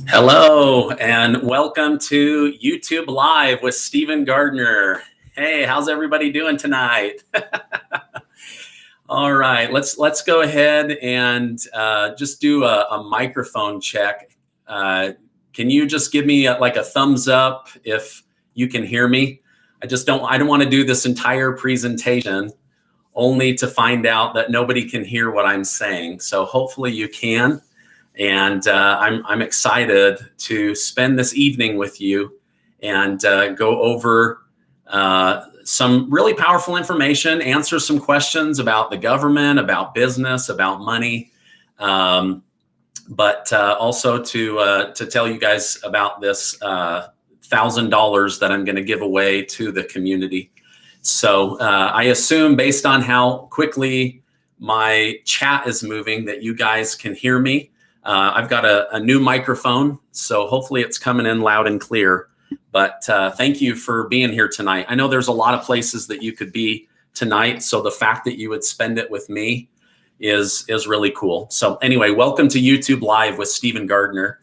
Hello, and welcome to YouTube Live with Stephen Gardner. Hey, how's everybody doing tonight? All right, let's go ahead and just do a microphone check. Can you just give me like a thumbs up if you can hear me? I don't want to do this entire presentation only to find out that nobody can hear what I'm saying. So hopefully you can. And I'm excited to spend this evening with you and go over some really powerful information, answer some questions about the government, about business, about money, but also to tell you guys about this $1,000 that I'm going to give away to the community. So I assume, based on how quickly my chat is moving, that you guys can hear me. I've got a new microphone, so hopefully it's coming in loud and clear. But thank you for being here tonight. I know there's a lot of places that you could be tonight, so the fact that you would spend it with me is really cool. So anyway, welcome to YouTube Live with Stephen Gardner.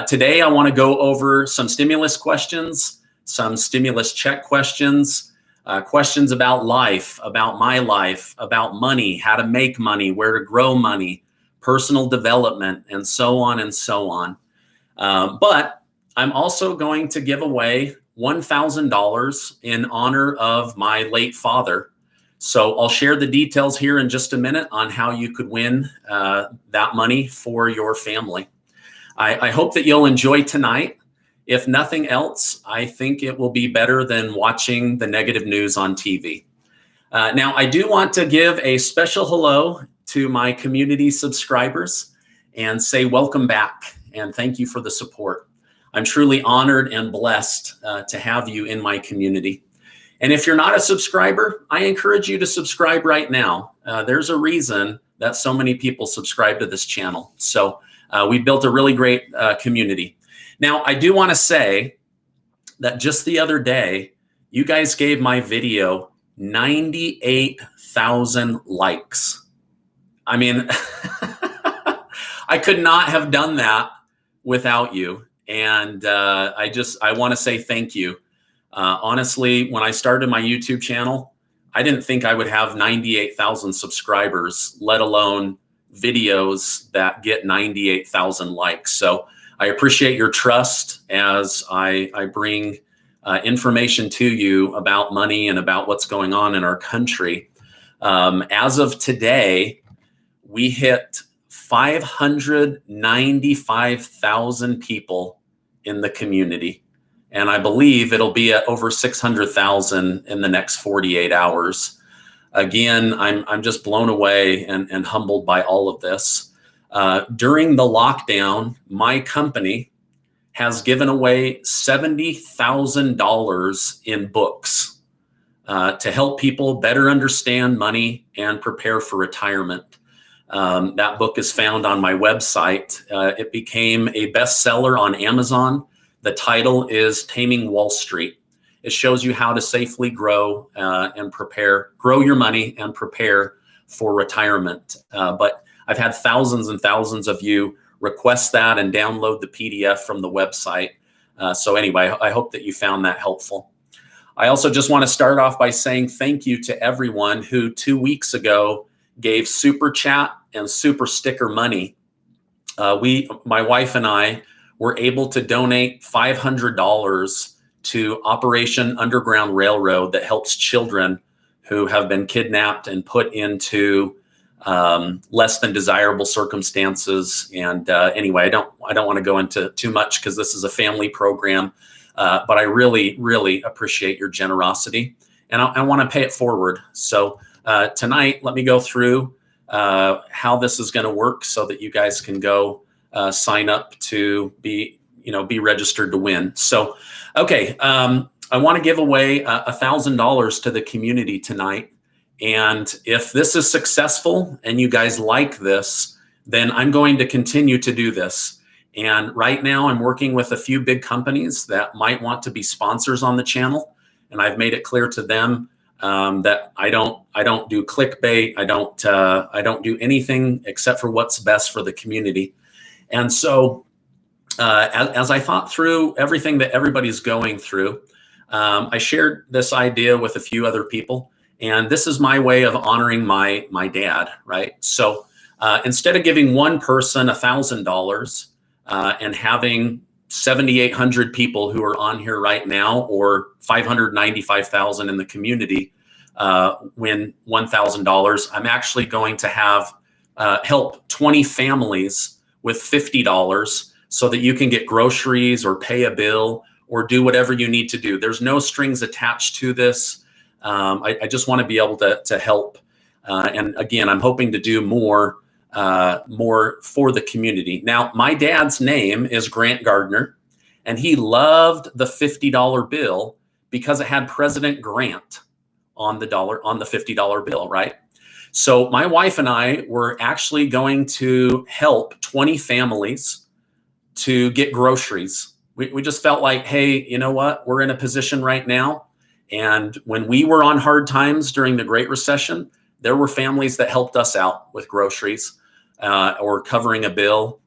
Today I want to go over some stimulus questions, some stimulus check questions, questions about life, about my life, about money, how to make money, where to grow money, personal development, and so on and so on. But I'm also going to give away $1,000 in honor of my late father. So I'll share the details here in just a minute on how you could win that money for your family. I hope that you'll enjoy tonight. If nothing else, I think it will be better than watching the negative news on TV. Now, I do want to give a special hello to my community subscribers and say welcome back and thank you for the support. I'm truly honored and blessed to have you in my community. And if you're not a subscriber, I encourage you to subscribe right now. There's a reason that so many people subscribe to this channel. So we built a really great community. Now, I do want to say that just the other day, you guys gave my video 98,000 likes. I mean, I could not have done that without you. And I want to say thank you. Honestly, when I started my YouTube channel, I didn't think I would have 98,000 subscribers, let alone videos that get 98,000 likes. So I appreciate your trust as I bring information to you about money and about what's going on in our country. As of today, we hit 595,000 people in the community. And I believe it'll be at over 600,000 in the next 48 hours. Again, I'm just blown away and humbled by all of this. During the lockdown, my company has given away $70,000 in books to help people better understand money and prepare for retirement. That book is found on my website. It became a bestseller on Amazon. The title is Taming Wall Street. It shows you how to safely grow and grow your money and prepare for retirement. But I've had thousands and thousands of you request that and download the PDF from the website. So anyway, I hope that you found that helpful. I also just want to start off by saying thank you to everyone who 2 weeks ago gave super chat and super sticker money. My wife and I were able to donate $500 to Operation Underground Railroad that helps children who have been kidnapped and put into less than desirable circumstances. And anyway, I don't want to go into too much because this is a family program, but I really, really appreciate your generosity, and I want to pay it forward. So tonight, let me go through how this is going to work so that you guys can go sign up to be registered to win. So, okay, I want to give away $1,000 to the community tonight. And if this is successful and you guys like this, then I'm going to continue to do this. And right now I'm working with a few big companies that might want to be sponsors on the channel. And I've made it clear to them that I don't do clickbait. I don't do anything except for what's best for the community. And so as I thought through everything that everybody's going through, I shared this idea with a few other people, and this is my way of honoring my dad, right? So instead of giving one person $1,000 and having 7,800 people who are on here right now, or 595,000 in the community win $1,000, I'm actually going to have help 20 families with $50 so that you can get groceries or pay a bill or do whatever you need to do. There's no strings attached to this. I just want to be able to help. And again, I'm hoping to do more for the community. Now, my dad's name is Grant Gardner, and he loved the $50 bill because it had President Grant on the $50 bill, right? So my wife and I were actually going to help 20 families to get groceries. We just felt like, hey, you know what? We're in a position right now. And when we were on hard times during the Great Recession, there were families that helped us out with groceries or covering a bill.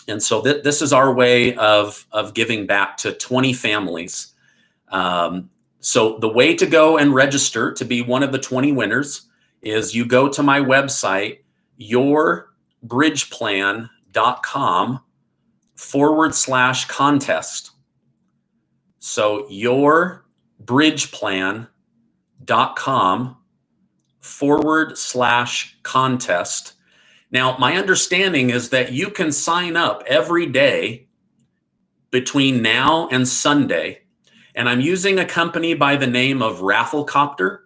And so this is our way of giving back to 20 families. So the way to go and register to be one of the 20 winners is you go to my website, yourbridgeplan.com/contest. So yourbridgeplan.com/contest. Now, my understanding is that you can sign up every day between now and Sunday. And I'm using a company by the name of Rafflecopter.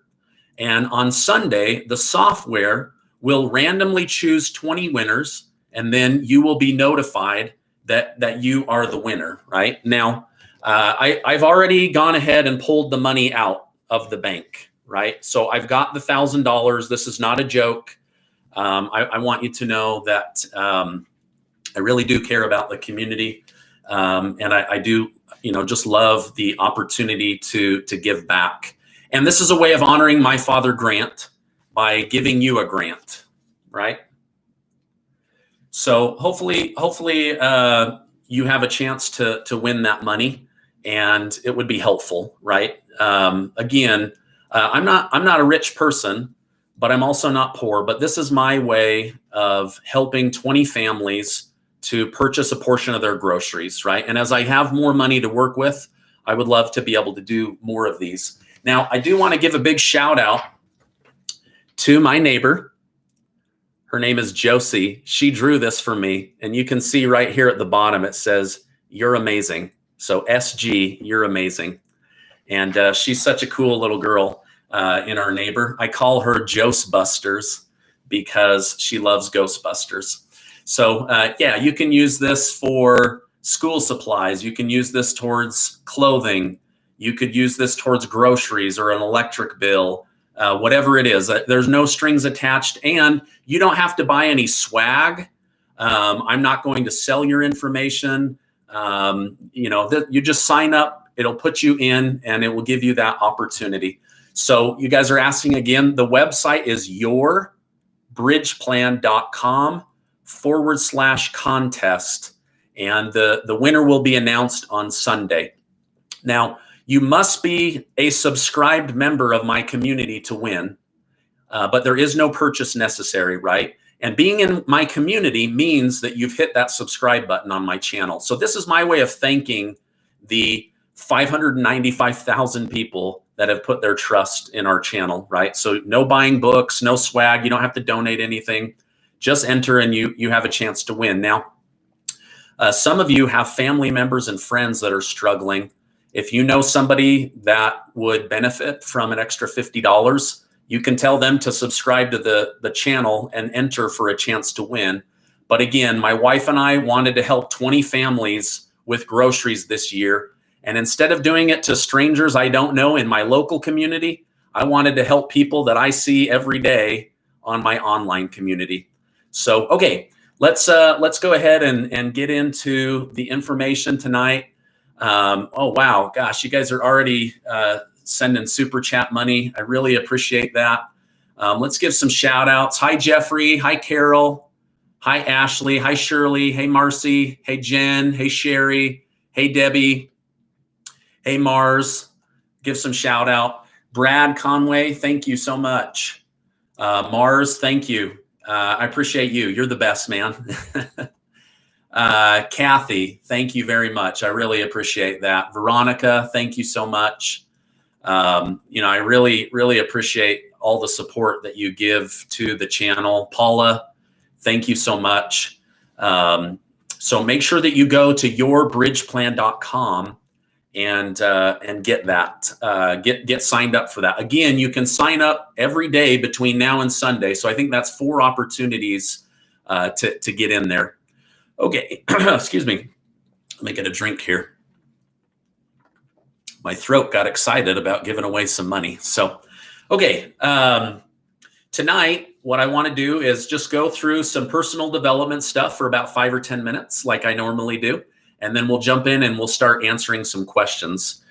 And on Sunday, the software will randomly choose 20 winners, and then you will be notified that you are the winner, right? Now, I've already gone ahead and pulled the money out of the bank, right? So I've got the $1,000. This is not a joke. I want you to know that I really do care about the community. And I do, just love the opportunity to give back. And this is a way of honoring my father, Grant, by giving you a grant, right? So hopefully you have a chance to win that money, and it would be helpful, right? Again, I'm not a rich person, but I'm also not poor. But this is my way of helping 20 families to purchase a portion of their groceries, right? And as I have more money to work with, I would love to be able to do more of these. Now, I do want to give a big shout out to my neighbor. Her name is Josie. She drew this for me, and you can see right here at the bottom, it says, "You're amazing." So SG, you're amazing. And she's such a cool little girl in our neighbor. I call her Ghostbusters because she loves Ghostbusters. So yeah, you can use this for school supplies. You can use this towards clothing. You could use this towards groceries or an electric bill, whatever it is. There's no strings attached, and you don't have to buy any swag. I'm not going to sell your information. You just sign up. It'll put you in, and it will give you that opportunity. So you guys are asking again, the website is yourbridgeplan.com/contest, and the winner will be announced on Sunday. Now, you must be a subscribed member of my community to win, but there is no purchase necessary, right? And being in my community means that you've hit that subscribe button on my channel. So this is my way of thanking the 595,000 people that have put their trust in our channel, right? So no buying books, no swag. You don't have to donate anything. Just enter and you have a chance to win. Now, some of you have family members and friends that are struggling. If you know somebody that would benefit from an extra $50, you can tell them to subscribe to the channel and enter for a chance to win. But again, my wife and I wanted to help 20 families with groceries this year. And instead of doing it to strangers I don't know in my local community, I wanted to help people that I see every day on my online community. So, okay, let's go ahead and get into the information tonight. Oh, wow. Gosh, you guys are already sending super chat money. I really appreciate that. Let's give some shout outs. Hi, Jeffrey. Hi, Carol. Hi, Ashley. Hi, Shirley. Hey, Marcy. Hey, Jen. Hey, Sherry. Hey, Debbie. Hey, Mars. Give some shout out. Brad Conway, thank you so much. Mars, thank you. I appreciate you. You're the best, man. Kathy, thank you very much. I really appreciate that. Veronica, thank you so much. I really appreciate all the support that you give to the channel. Paula, thank you so much. So make sure that you go to yourbridgeplan.com and get that, get signed up for that. Again, you can sign up every day between now and Sunday. So I think that's 4 opportunities to get in there. Okay, excuse me. Let me get a drink here. My throat got excited about giving away some money. So, okay, tonight, what I want to do is just go through some personal development stuff for about 5 or 10 minutes, like I normally do. And then we'll jump in and we'll start answering some questions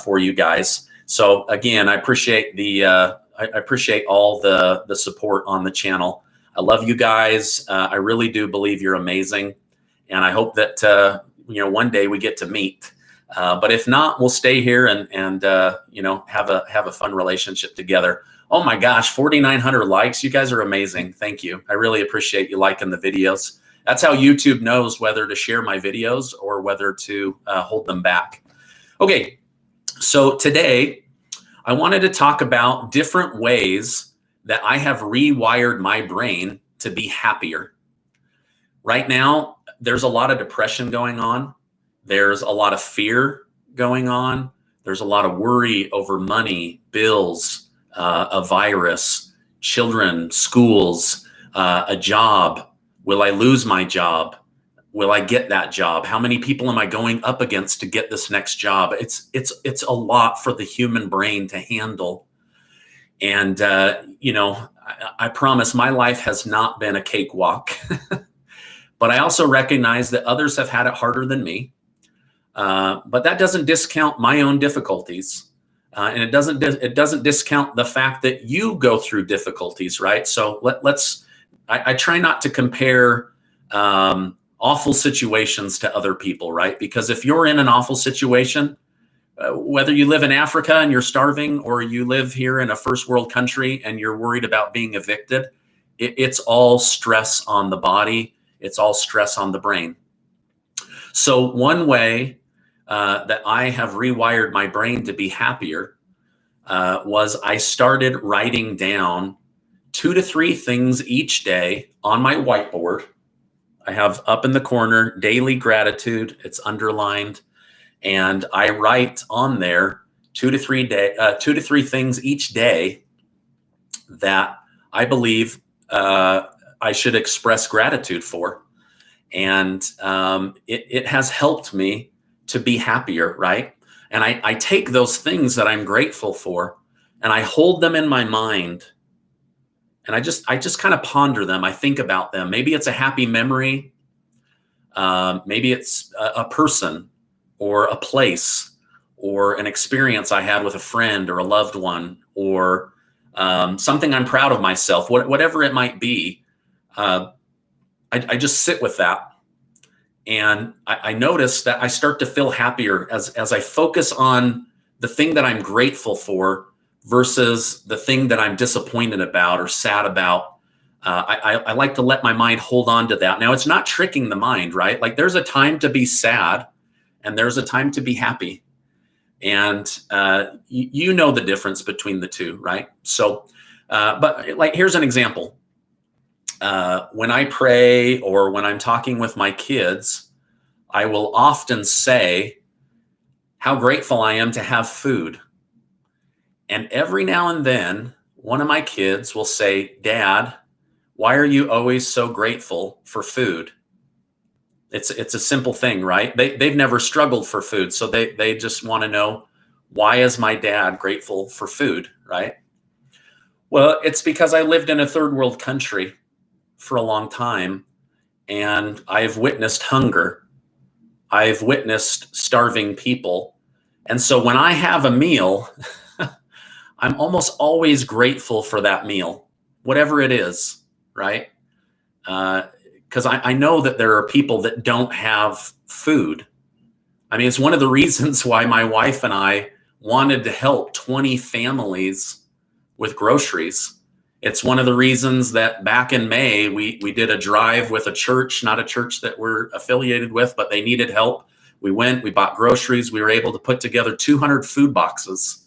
for you guys. So again, I appreciate I appreciate all the support on the channel. I love you guys. I really do believe you're amazing, and I hope that one day we get to meet. But if not, we'll stay here and have a fun relationship together. Oh my gosh, 4,900 likes! You guys are amazing. Thank you. I really appreciate you liking the videos. That's how YouTube knows whether to share my videos or whether to hold them back. Okay, so today I wanted to talk about different ways that I have rewired my brain to be happier. Right now, there's a lot of depression going on. There's a lot of fear going on. There's a lot of worry over money, bills, a virus, children, schools, a job. Will I lose my job? Will I get that job? How many people am I going up against to get this next job? It's a lot for the human brain to handle. And, I promise my life has not been a cakewalk, but I also recognize that others have had it harder than me. But that doesn't discount my own difficulties. And it doesn't discount the fact that you go through difficulties, right? So I try not to compare awful situations to other people, right? Because if you're in an awful situation, whether you live in Africa and you're starving, or you live here in a first world country and you're worried about being evicted, it's all stress on the body. It's all stress on the brain. So one way that I have rewired my brain to be happier was I started writing down 2 to 3 things each day on my whiteboard. I have up in the corner daily gratitude. It's underlined, and I write on there 2 to 3 things each day that I believe I should express gratitude for, and it has helped me to be happier, right? And I take those things that I'm grateful for, and I hold them in my mind. And I just kind of ponder them. I think about them. Maybe it's a happy memory. Maybe it's a person or a place or an experience I had with a friend or a loved one, or something I'm proud of myself, whatever it might be. I just sit with that. And I notice that I start to feel happier as I focus on the thing that I'm grateful for versus the thing that I'm disappointed about or sad about. I like to let my mind hold on to that. Now, it's not tricking the mind, right? Like, there's a time to be sad and there's a time to be happy. And you know the difference between the two, right? So, but like, here's an example. When I pray or when I'm talking with my kids, I will often say how grateful I am to have food. And every now and then, one of my kids will say, "Dad, why are you always so grateful for food?" It's a simple thing, right? They've never struggled for food, so they just want to know, why is my dad grateful for food, right? Well, it's because I lived in a third world country for a long time, and I've witnessed hunger. I've witnessed starving people. And so when I have a meal, I'm almost always grateful for that meal, whatever it is, right? because I know that there are people that don't have food. I mean, it's one of the reasons why my wife and I wanted to help 20 families with groceries. It's one of the reasons that back in May, we did a drive with a church, not a church that we're affiliated with, but they needed help. We went, we bought groceries. We were able to put together 200 food boxes.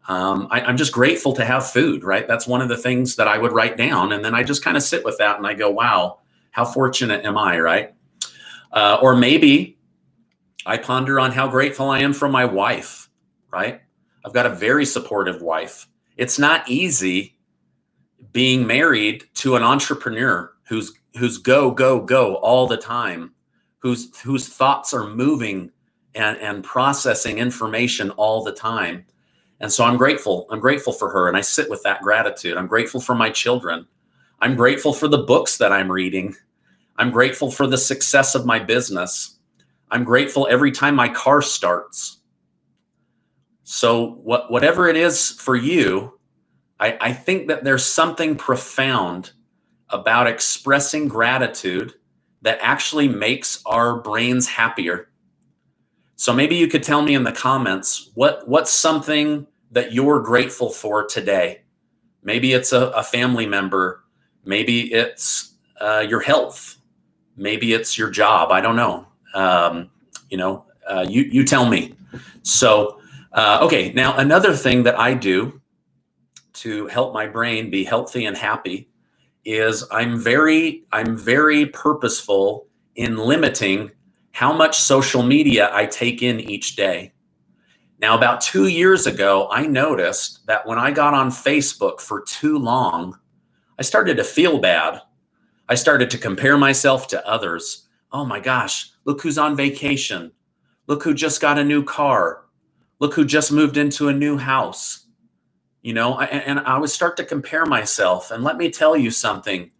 I'm just grateful to have food, right? That's one of the things that I would write down. And then I just kind of sit with that and I go, wow, how fortunate am I, right? Or maybe I ponder on how grateful I am for my wife, right? I've got a very supportive wife. It's not easy being married to an entrepreneur who's go, go, go all the time, whose thoughts are moving and processing information all the time. And so I'm grateful. I'm grateful for her. And I sit with that gratitude. I'm grateful for my children. I'm grateful for the books that I'm reading. I'm grateful for the success of my business. I'm grateful every time my car starts. So whatever it is for you, I think that there's something profound about expressing gratitude that actually makes our brains happier. So maybe you could tell me in the comments, what's something that you're grateful for today? Maybe it's a family member. Maybe it's your health. Maybe it's your job. I don't know. You tell me. So, okay. Now, another thing that I do to help my brain be healthy and happy is I'm very purposeful in limiting how much social media I take in each day. Now, about 2 years ago, I noticed that when I got on Facebook for too long, I started to feel bad. I started to compare myself to others. Oh my gosh, look who's on vacation. Look who just got a new car. Look who just moved into a new house. And I would start to compare myself. And let me tell you something.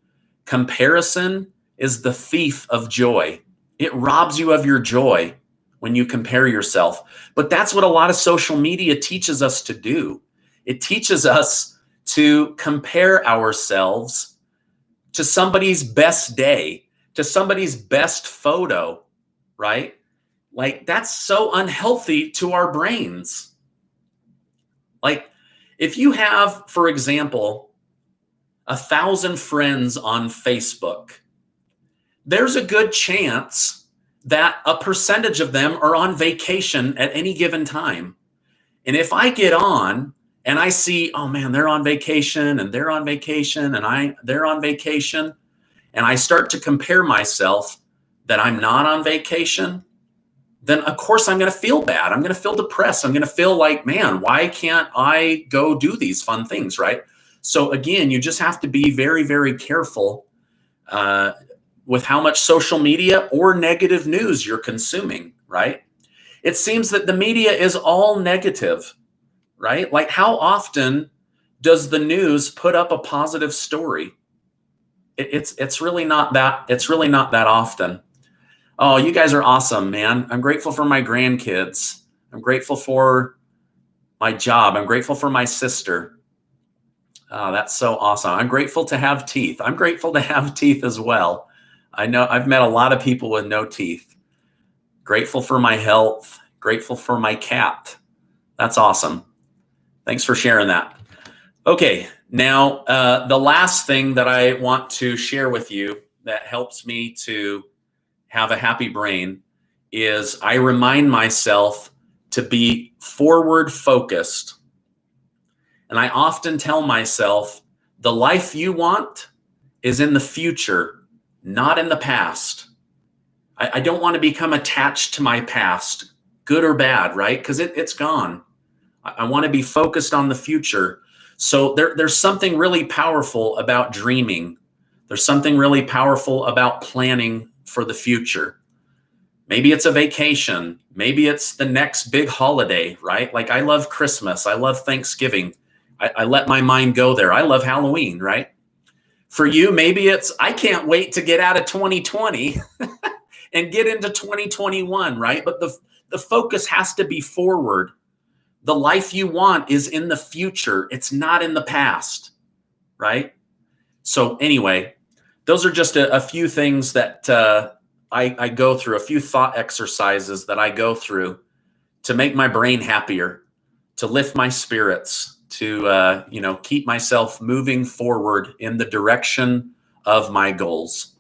Comparison is the thief of joy. It robs you of your joy when you compare yourself. But that's what a lot of social media teaches us to do. It teaches us to compare ourselves to somebody's best day, to somebody's best photo, right? Like, that's so unhealthy to our brains. Like, if you have, for example, 1,000 friends on Facebook, there's a good chance that a percentage of them are on vacation at any given time. And if I get on and I see, oh man, they're on vacation and they're on vacation and they're on vacation, and I start to compare myself that I'm not on vacation, then of course I'm going to feel bad. I'm going to feel depressed. I'm going to feel like, man, why can't I go do these fun things, right? So again, you just have to be very, very careful with how much social media or negative news you're consuming, right? It seems that the media is all negative, right? Like, how often does the news put up a positive story? It's really not that often. Oh, you guys are awesome, man. I'm grateful for my grandkids. I'm grateful for my job. I'm grateful for my sister. Oh, that's so awesome. I'm grateful to have teeth. I'm grateful to have teeth as well. I know I've met a lot of people with no teeth. Grateful for my health. Grateful for my cat. That's awesome. Thanks for sharing that. Okay, now the last thing that I want to share with you that helps me to have a happy brain is I remind myself to be forward focused. And I often tell myself, the life you want is in the future, not in the past. I don't want to become attached to my past, good or bad, right? Because it's gone. I want to be focused on the future. So there's something really powerful about dreaming. There's something really powerful about planning for the future. Maybe it's a vacation. Maybe it's the next big holiday, right? Like, I love Christmas. I love Thanksgiving. I let my mind go there. I love Halloween, right? For you, maybe it's, I can't wait to get out of 2020 and get into 2021, right? But the focus has to be forward. The life you want is in the future. It's not in the past, right? So anyway, those are just a few things that I go through, a few thought exercises that I go through to make my brain happier, to lift my spirits, to keep myself moving forward in the direction of my goals.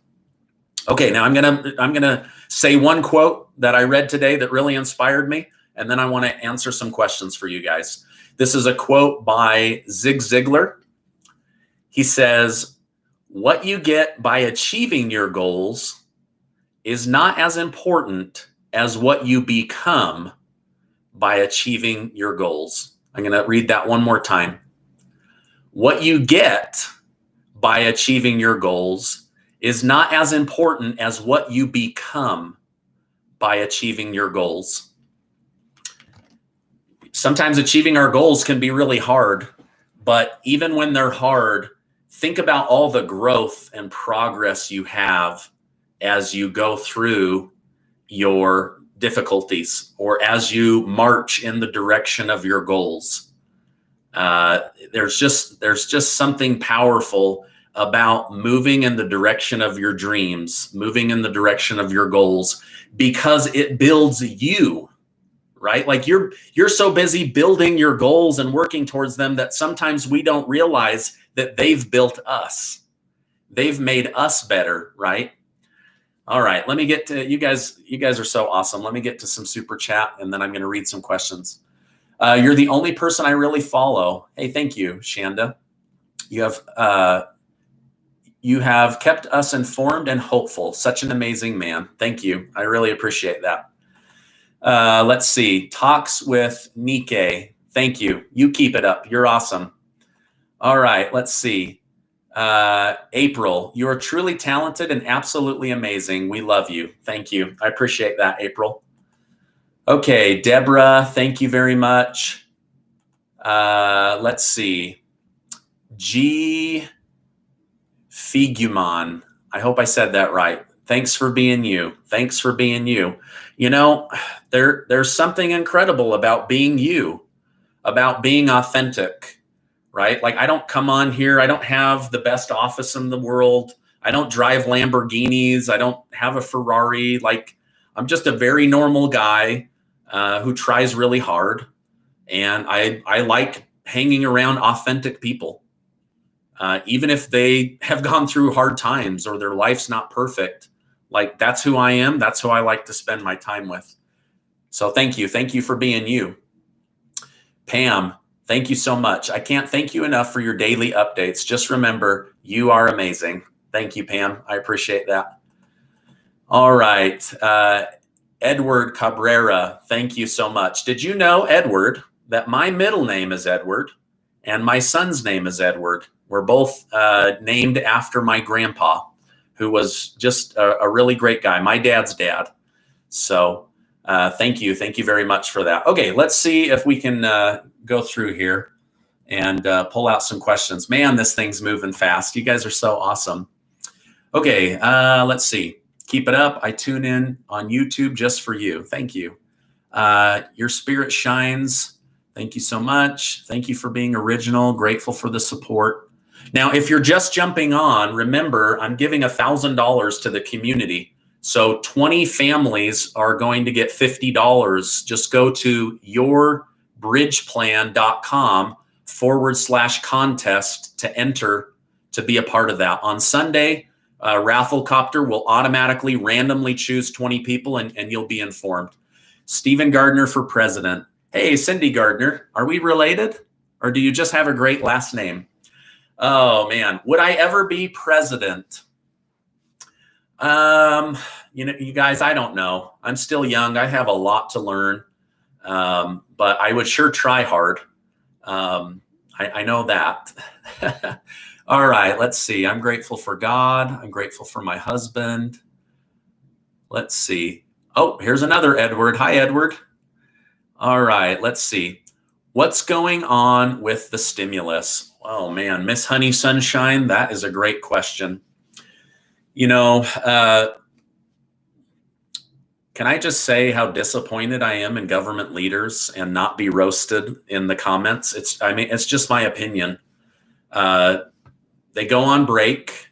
Okay, now I'm gonna say one quote that I read today that really inspired me, and then I want to answer some questions for you guys. This is a quote by Zig Ziglar. He says, "What you get by achieving your goals is not as important as what you become by achieving your goals." I'm going to read that one more time. What you get by achieving your goals is not as important as what you become by achieving your goals. Sometimes achieving our goals can be really hard, but even when they're hard, think about all the growth and progress you have as you go through your difficulties or as you march in the direction of your goals. There's just something powerful about moving in the direction of your dreams, moving in the direction of your goals, because it builds you, right? Like you're so busy building your goals and working towards them that sometimes we don't realize that they've built us. They've made us better, right? All right, let me get to you guys. You guys are so awesome. Let me get to some super chat, and then I'm going to read some questions. You're the only person I really follow. Hey, thank you, Shanda. You have kept us informed and hopeful. Such an amazing man. Thank you. I really appreciate that. Let's see. Talks with Nike. Thank you. You keep it up. You're awesome. All right, let's see. April, you are truly talented and absolutely amazing. We love you. Thank you. I appreciate that, April. Okay, Deborah, thank you very much. Let's see. G. Figuman. I hope I said that right. Thanks for being you. Thanks for being you. You know, there's something incredible about being you, about being authentic, right? Like I don't come on here. I don't have the best office in the world. I don't drive Lamborghinis. I don't have a Ferrari. Like I'm just a very normal guy who tries really hard. And I like hanging around authentic people. Even if they have gone through hard times or their life's not perfect, like that's who I am. That's who I like to spend my time with. So thank you. Thank you for being you. Pam, thank you so much. I can't thank you enough for your daily updates. Just remember, you are amazing. Thank you, Pam. I appreciate that. All right. Edward Cabrera, thank you so much. Did you know, Edward, that my middle name is Edward and my son's name is Edward? We're both named after my grandpa, who was just a really great guy, my dad's dad. So thank you. Thank you very much for that. Okay, let's see if we can go through here and pull out some questions. Man, this thing's moving fast. You guys are so awesome. Okay, let's see. Keep it up. I tune in on YouTube just for you. Thank you. Your spirit shines. Thank you so much. Thank you for being original. Grateful for the support. Now, if you're just jumping on, remember, I'm giving $1,000 to the community. So 20 families are going to get $50. Just go to yourbridgeplan.com/contest to enter to be a part of that. On Sunday, Rafflecopter will automatically randomly choose 20 people and you'll be informed. Stephen Gardner for president. Hey, Cindy Gardner, are we related? Or do you just have a great last name? Oh man, would I ever be president? You guys, I don't know. I'm still young. I have a lot to learn. But I would sure try hard. I know that. All right, let's see. I'm grateful for God. I'm grateful for my husband. Let's see. Oh, here's another Edward. Hi, Edward. All right, let's see. What's going on with the stimulus? Oh man, Miss Honey Sunshine, that is a great question. You know, can I just say how disappointed I am in government leaders and not be roasted in the comments? It's just my opinion. They go on break.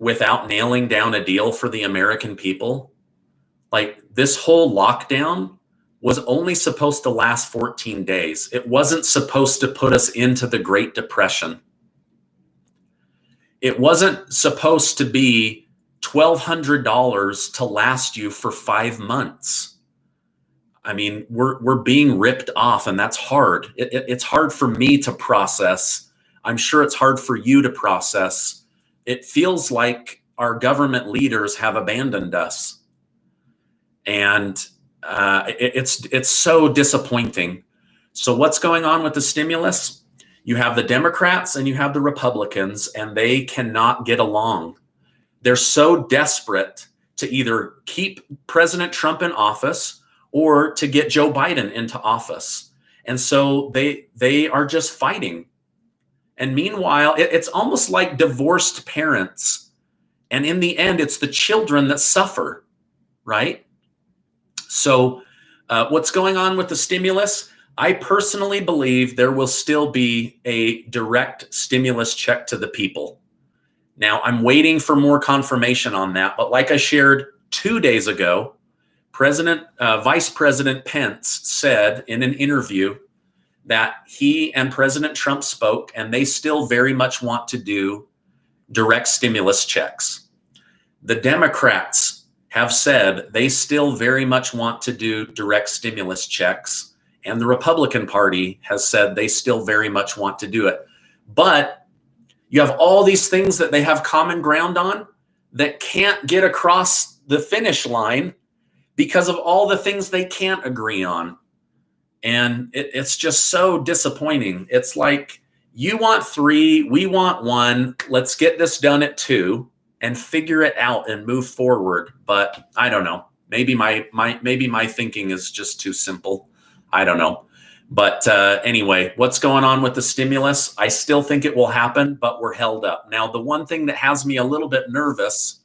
without nailing down a deal for the American people. Like, this whole lockdown was only supposed to last 14 days. It wasn't supposed to put us into the Great Depression. It wasn't supposed to be $1,200 to last you for 5 months. I mean, we're being ripped off, and that's hard. It's hard for me to process. I'm sure it's hard for you to process. It feels like our government leaders have abandoned us. And it's so disappointing. So what's going on with the stimulus? You have the Democrats and you have the Republicans, and they cannot get along. They're so desperate to either keep President Trump in office or to get Joe Biden into office. And so they are just fighting. And meanwhile, it's almost like divorced parents. And in the end, it's the children that suffer, right? So what's going on with the stimulus? I personally believe there will still be a direct stimulus check to the people. Now, I'm waiting for more confirmation on that. But like I shared 2 days ago, Vice President Pence said in an interview that he and President Trump spoke, and they still very much want to do direct stimulus checks. The Democrats have said they still very much want to do direct stimulus checks, and the Republican Party has said they still very much want to do it. But you have all these things that they have common ground on that can't get across the finish line because of all the things they can't agree on. And it's just so disappointing. It's like, you want 3, we want 1. Let's get this done at 2 and figure it out and move forward. But I don't know. Maybe my thinking is just too simple. I don't know. But anyway, what's going on with the stimulus? I still think it will happen, but we're held up. Now, the one thing that has me a little bit nervous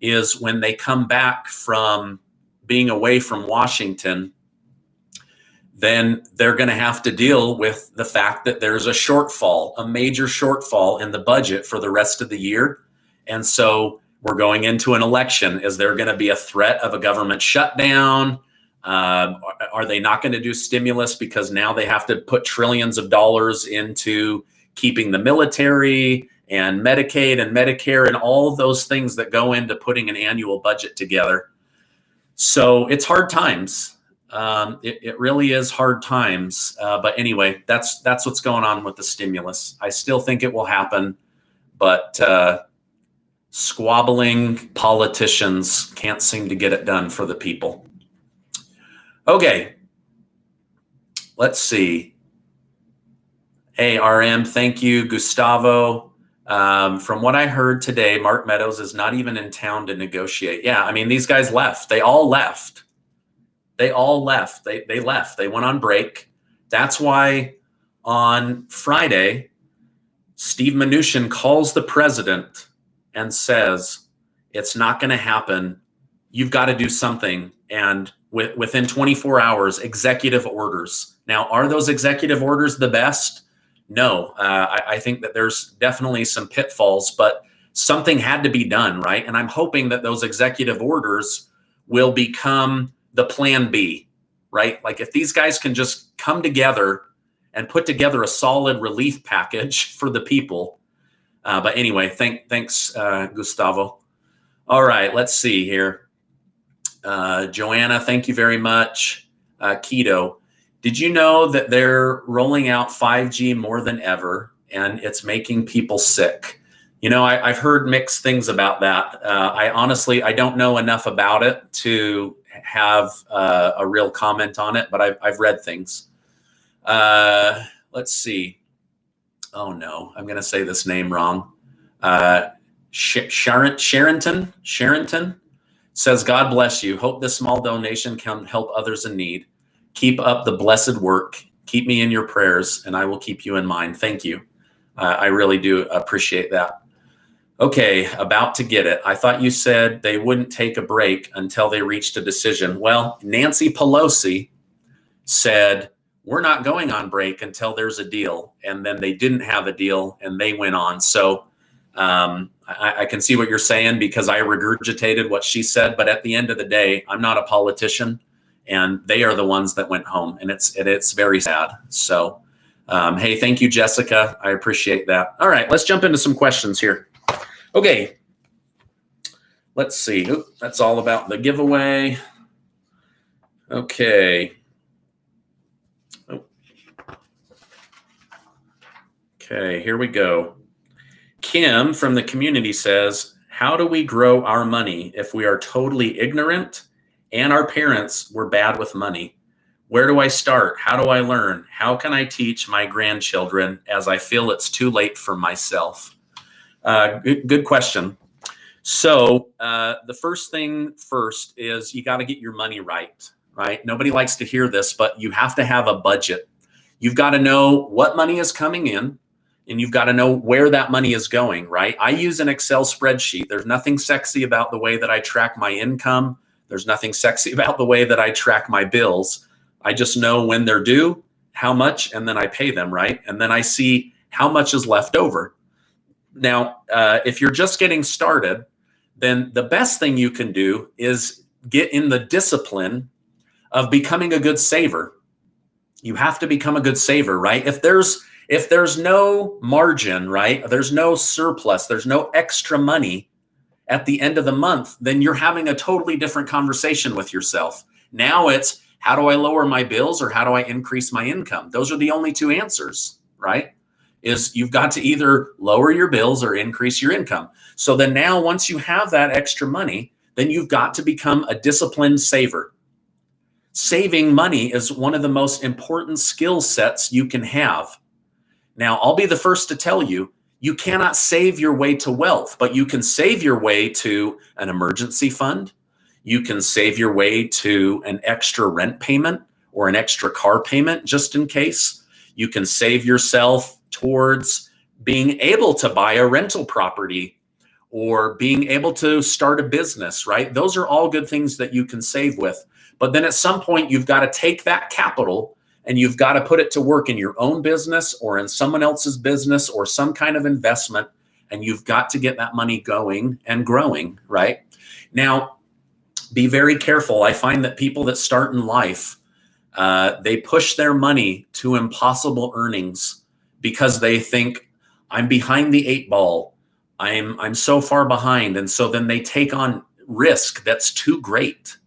is when they come back from being away from Washington, then they're going to have to deal with the fact that there's a shortfall, a major shortfall in the budget for the rest of the year. And so we're going into an election. Is there going to be a threat of a government shutdown? Are they not going to do stimulus because now they have to put trillions of dollars into keeping the military and Medicaid and Medicare and all those things that go into putting an annual budget together? So it's hard times. It really is hard times. But anyway, that's what's going on with the stimulus. I still think it will happen, but squabbling politicians can't seem to get it done for the people. Okay, let's see. Hey, RM, thank you. Gustavo, from what I heard today, Mark Meadows is not even in town to negotiate. Yeah, I mean, these guys left. They all left. They left. They went on break. That's why on Friday, Steve Mnuchin calls the president and says, it's not going to happen. You've got to do something. And within 24 hours, executive orders. Now, are those executive orders the best? No, I think that there's definitely some pitfalls, but something had to be done, right? And I'm hoping that those executive orders will become the plan B, right? Like, if these guys can just come together and put together a solid relief package for the people. But anyway, thanks, Gustavo. All right, let's see here. Joanna, thank you very much. Keto, did you know that they're rolling out 5G more than ever and it's making people sick? You know, I've heard mixed things about that. I don't know enough about it to have a real comment on it, but I've read things. Let's see. Oh no, I'm going to say this name wrong. Sherrington says, God bless you. Hope this small donation can help others in need. Keep up the blessed work. Keep me in your prayers, and I will keep you in mind. Thank you. I really do appreciate that. Okay, about to get it. I thought you said they wouldn't take a break until they reached a decision. Well, Nancy Pelosi said, we're not going on break until there's a deal. And then they didn't have a deal, and they went on. So I can see what you're saying because I regurgitated what she said, but at the end of the day, I'm not a politician, and they are the ones that went home, and it's very sad. So, hey, thank you, Jessica. I appreciate that. All right, let's jump into some questions here. Okay, let's see. Oop, that's all about the giveaway. Okay. Oh. Okay, here we go. Kim from the community says, how do we grow our money if we are totally ignorant and our parents were bad with money? Where do I start? How do I learn? How can I teach my grandchildren as I feel it's too late for myself? Good question. So the first thing first is you got to get your money right, right? Nobody likes to hear this, but you have to have a budget. You've got to know what money is coming in, and you've got to know where that money is going, right? I use an Excel spreadsheet. There's nothing sexy about the way that I track my income. There's nothing sexy about the way that I track my bills. I just know when they're due, how much, and then I pay them, right? And then I see how much is left over. Now, if you're just getting started, then the best thing you can do is get in the discipline of becoming a good saver. You have to become a good saver, right? If there's no margin, right? There's no surplus, there's no extra money at the end of the month, then you're having a totally different conversation with yourself. Now it's, how do I lower my bills or how do I increase my income? Those are the only two answers, right? Is you've got to either lower your bills or increase your income. So then now once you have that extra money, then you've got to become a disciplined saver. Saving money is one of the most important skill sets you can have. Now, I'll be the first to tell you, you cannot save your way to wealth, but you can save your way to an emergency fund. You can save your way to an extra rent payment or an extra car payment just in case. You can save yourself towards being able to buy a rental property or being able to start a business, right? Those are all good things that you can save with. But then at some point, you've got to take that capital and you've got to put it to work in your own business or in someone else's business or some kind of investment. And you've got to get that money going and growing, right? Now, be very careful. I find that people that start in life, they push their money to impossible earnings because they think, I'm behind the 8 ball. I'm so far behind. And so then they take on risk that's too great.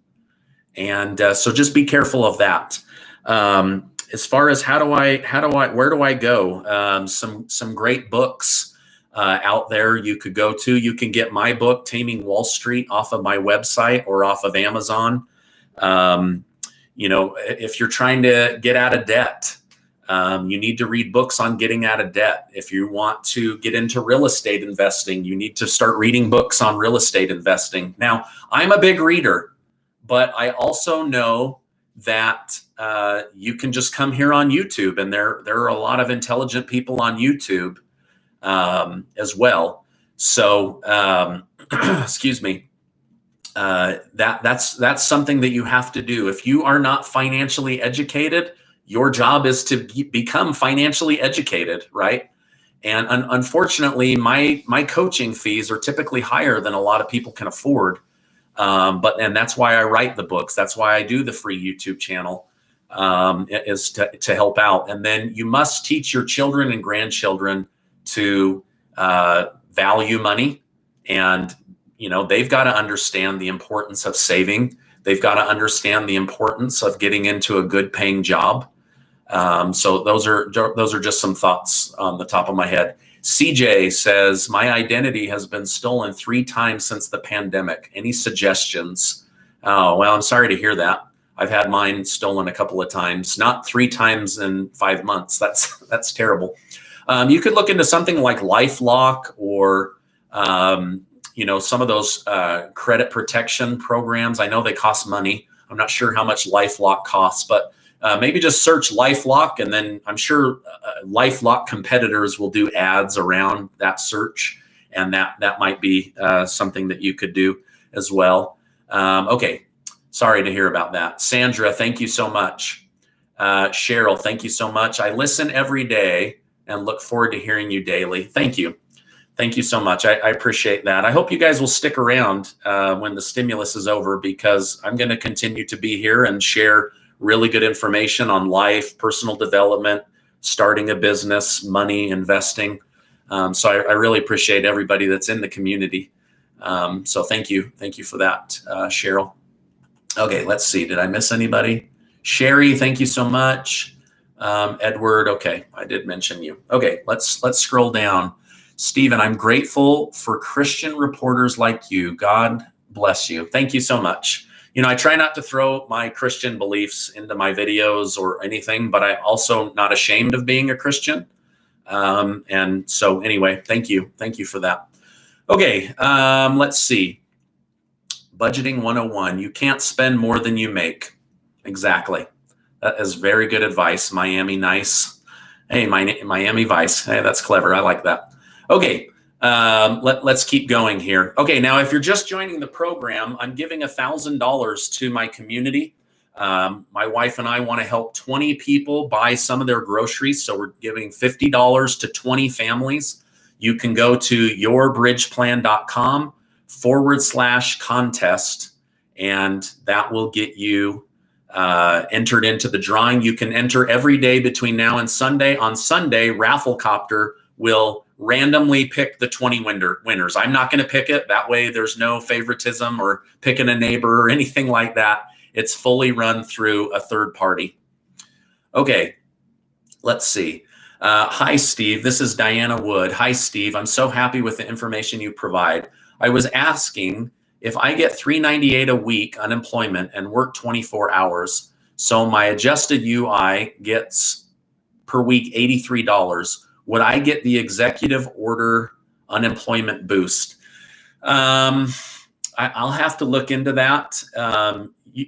And so just be careful of that. As far as where do I go? Some great books out there you could go to. You can get my book, Taming Wall Street, off of my website or off of Amazon. If you're trying to get out of debt, you need to read books on getting out of debt. If you want to get into real estate investing, you need to start reading books on real estate investing. Now, I'm a big reader, but I also know that you can just come here on YouTube, and there are a lot of intelligent people on YouTube as well. So, excuse me. That's something that you have to do. If you are not financially educated, your job is to become financially educated, right? And unfortunately, my coaching fees are typically higher than a lot of people can afford. And that's why I write the books. That's why I do the free YouTube channel, is to help out. And then you must teach your children and grandchildren to value money. And, they've got to understand the importance of saving. They've got to understand the importance of getting into a good paying job. So those are just some thoughts on the top of my head. CJ says, my identity has been stolen 3 times since the pandemic. Any suggestions? Oh, well, I'm sorry to hear that. I've had mine stolen a couple of times, not 3 times in 5 months. That's terrible. You could look into something like LifeLock or, some of those credit protection programs. I know they cost money. I'm not sure how much LifeLock costs, but maybe just search LifeLock, and then I'm sure LifeLock competitors will do ads around that search, and that might be something that you could do as well. Okay, sorry to hear about that. Sandra, thank you so much. Cheryl, thank you so much. I listen every day and look forward to hearing you daily. Thank you. Thank you so much. I appreciate that. I hope you guys will stick around when the stimulus is over, because I'm going to continue to be here and share really good information on life, personal development, starting a business, money, investing. So I really appreciate everybody that's in the community. So thank you. Thank you for that, Cheryl. Okay, let's see. Did I miss anybody? Sherry, thank you so much. Edward, okay, I did mention you. Okay, let's scroll down. Stephen, I'm grateful for Christian reporters like you. God bless you. Thank you so much. You know, I try not to throw my Christian beliefs into my videos or anything, but I'm also not ashamed of being a Christian. And so anyway, thank you. Thank you for that. Okay, let's see. Budgeting 101. You can't spend more than you make. Exactly. That is very good advice. Miami Nice. Hey, Miami Vice. Hey, that's clever. I like that. Okay, let's keep going here. Okay, now if you're just joining the program, I'm giving $1,000 to my community. My wife and I want to help 20 people buy some of their groceries. So we're giving $50 to 20 families. You can go to yourbridgeplan.com/contest, and that will get you entered into the drawing. You can enter every day between now and Sunday. On Sunday, Rafflecopter will randomly pick the 20 winners. I'm not going to pick it. That way there's no favoritism or picking a neighbor or anything like that. It's fully run through a third party. Okay, let's see. Hi, Steve. This is Diana Wood. Hi, Steve. I'm so happy with the information you provide. I was asking, if I get $398 a week unemployment and work 24 hours, so my adjusted UI gets per week $83, would I get the executive order unemployment boost? I'll have to look into that.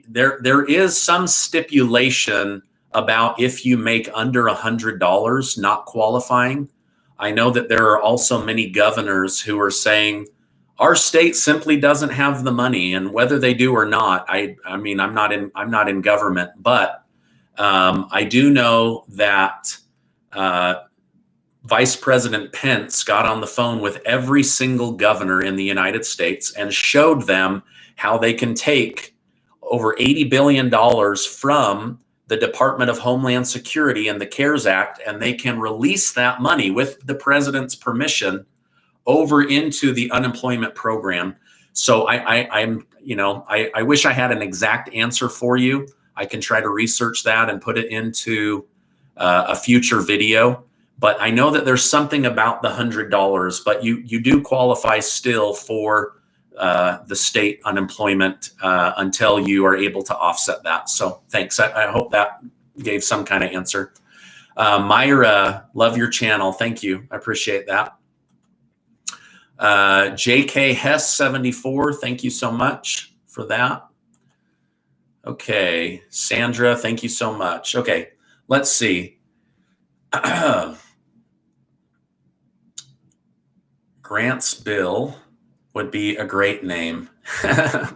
There is some stipulation about if you make under $100 not qualifying. I know that there are also many governors who are saying our state simply doesn't have the money, and whether they do or not, I mean, I'm not in government, but I do know that Vice President Pence got on the phone with every single governor in the United States and showed them how they can take over $80 billion from the Department of Homeland Security and the CARES Act, and they can release that money with the president's permission over into the unemployment program. So I wish I had an exact answer for you. I can try to research that and put it into a future video. But I know that there's something about the $100, but you do qualify still for the state unemployment until you are able to offset that. So thanks. I hope that gave some kind of answer. Myra, love your channel. Thank you. I appreciate that. JK Hess 74, thank you so much for that. Okay, Sandra, thank you so much. Okay, let's see. Grant's Bill would be a great name.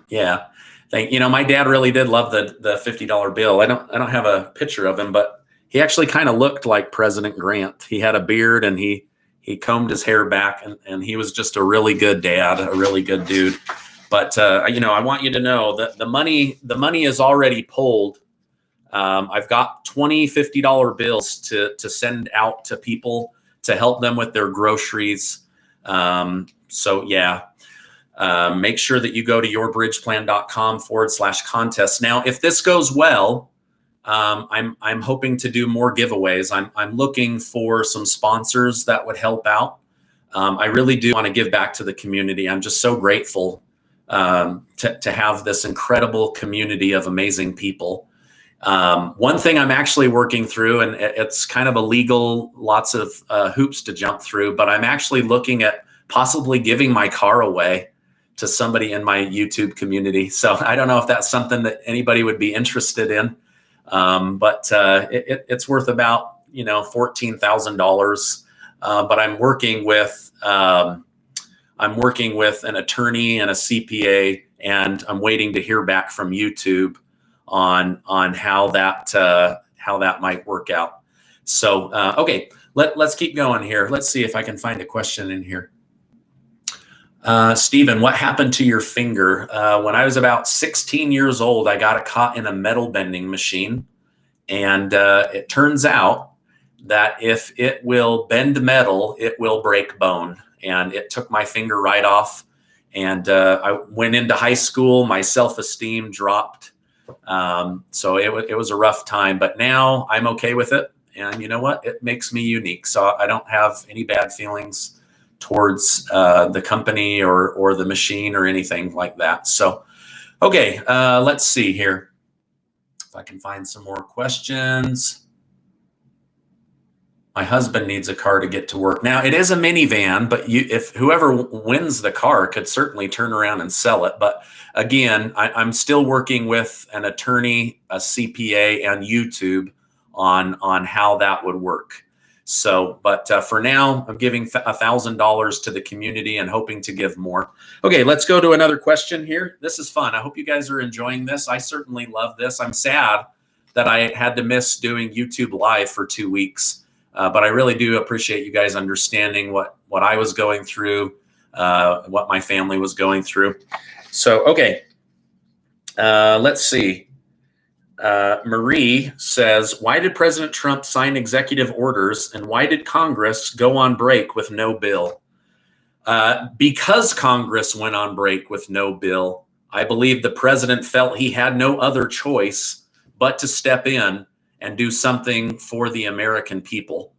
Yeah, my dad really did love the $50 bill. I don't have a picture of him, but he actually kind of looked like President Grant. He had a beard and he combed his hair back, and he was just a really good dad, a really good dude. But I want you to know that the money is already pulled. I've got 20 $50 bills to send out to people to help them with their groceries. So yeah, make sure that you go to yourbridgeplan.com/contest. Now, if this goes well, I'm hoping to do more giveaways. I'm looking for some sponsors that would help out. I really do want to give back to the community. I'm just so grateful to have this incredible community of amazing people. One thing I'm actually working through, and it's kind of illegal, lots of hoops to jump through, but I'm actually looking at possibly giving my car away to somebody in my YouTube community. So I don't know if that's something that anybody would be interested in. But it's worth about $14,000. But I'm working with an attorney and a CPA, and I'm waiting to hear back from YouTube on how that might work out. So okay, let's keep going here. Let's see if I can find a question in here. Stephen, what happened to your finger? When I was about 16 years old, I got it caught in a metal bending machine. And it turns out that if it will bend metal, it will break bone. And it took my finger right off. And I went into high school. My self-esteem dropped. So it was a rough time. But now I'm okay with it. And you know what? It makes me unique. So I don't have any bad feelings towards the company or the machine or anything like that. So, okay, let's see here. If I can find some more questions. My husband needs a car to get to work. Now, it is a minivan, but if whoever wins the car could certainly turn around and sell it. But again, I'm still working with an attorney, a CPA, and YouTube on how that would work. So, but for now, I'm giving $1,000 to the community and hoping to give more. Okay, let's go to another question here. This is fun. I hope you guys are enjoying this. I certainly love this. I'm sad that I had to miss doing YouTube Live for 2 weeks. But I really do appreciate you guys understanding what I was going through, what my family was going through. So, okay, let's see. Marie says, why did President Trump sign executive orders and why did Congress go on break with no bill? Because Congress went on break with no bill, I believe the president felt he had no other choice but to step in and do something for the American people.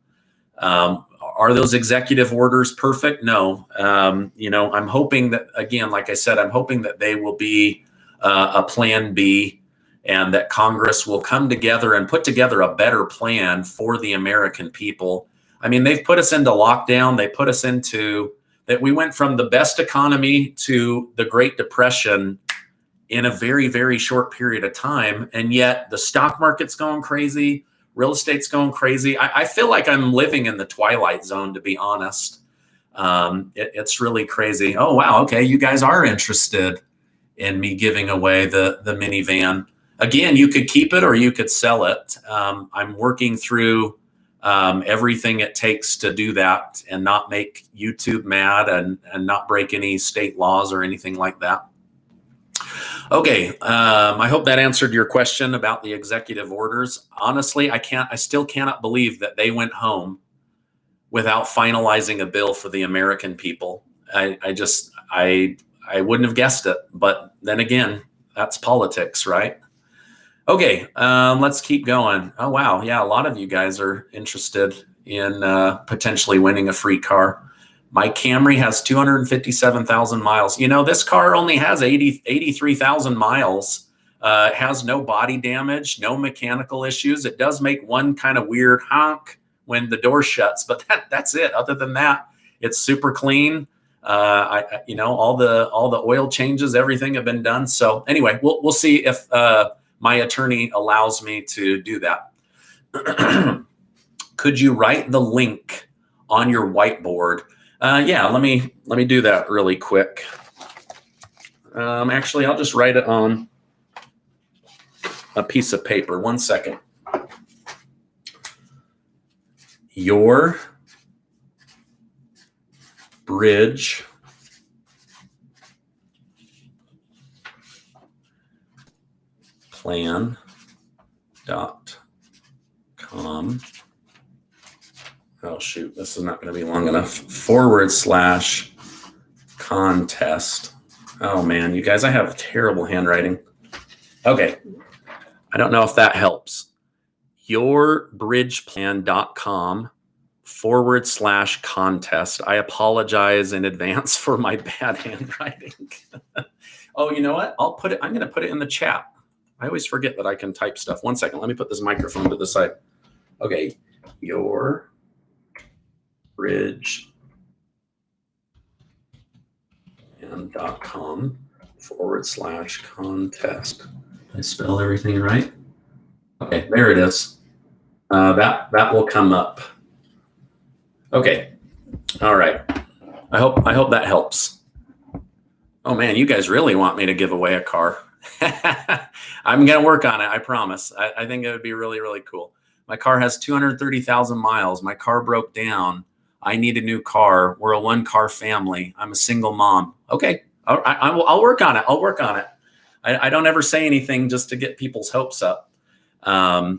Are those executive orders perfect? No. You know, I'm hoping that, again, like I said, I'm hoping that they will be a plan B and that Congress will come together and put together a better plan for the American people. I mean, they've put us into lockdown. They put us into that. We went from the best economy to the Great Depression in a very, very short period of time. And yet the stock market's going crazy. Real estate's going crazy. I feel like I'm living in the twilight zone, to be honest. It's really crazy. Oh, wow. Okay. You guys are interested in me giving away the minivan. Again, you could keep it or you could sell it. I'm working through everything it takes to do that and not make YouTube mad and not break any state laws or anything like that. Okay, I hope that answered your question about the executive orders. Honestly, I still cannot believe that they went home without finalizing a bill for the American people. I wouldn't have guessed it, but then again, that's politics, right? Okay, let's keep going. Oh, wow. Yeah, a lot of you guys are interested in potentially winning a free car. My Camry has 257,000 miles. You know, this car only has 83,000 miles. It has no body damage, no mechanical issues. It does make one kind of weird honk when the door shuts, but that's it. Other than that, it's super clean. You know, all the oil changes, everything have been done. So anyway, we'll see if my attorney allows me to do that. Could you write the link on your whiteboard? Yeah, let me do that really quick. Actually, I'll just write it on a piece of paper. 1 second. Your bridge plan.com. Oh, shoot, this is not going to be long enough. /contest. Oh, man, you guys, I have terrible handwriting. Okay, I don't know if that helps. Yourbridgeplan.com /contest. I apologize in advance for my bad handwriting. Oh, you know what? I'm going to put it in the chat. I always forget that I can type stuff. 1 second. Let me put this microphone to the side. Okay, your bridgeplan.com /contest. Did I spell everything right? Okay, there it is. That will come up. Okay. All right. I hope that helps. Oh man, you guys really want me to give away a car. I'm gonna work on it, I promise. I think it would be really, really cool. My car has 230,000 miles. My car broke down. I need a new car. We're a 1-car family. I'm a single mom. Okay, I'll work on it. I'll work on it. I don't ever say anything just to get people's hopes up. I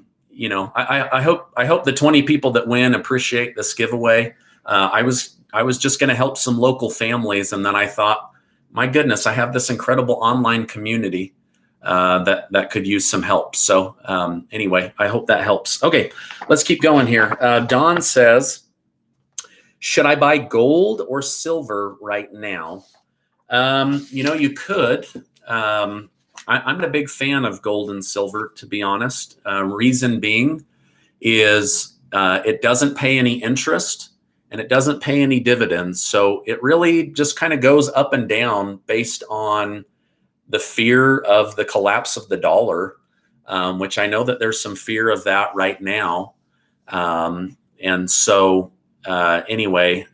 hope the 20 people that win appreciate this giveaway. I was just going to help some local families, and then I thought, my goodness, I have this incredible online community that could use some help. So anyway, I hope that helps. Okay, let's keep going here. Don says, should I buy gold or silver right now? You could. I'm a big fan of gold and silver, to be honest. Reason being is it doesn't pay any interest and it doesn't pay any dividends. So it really just kind of goes up and down based on the fear of the collapse of the dollar, which I know that there's some fear of that right now. And so anyway,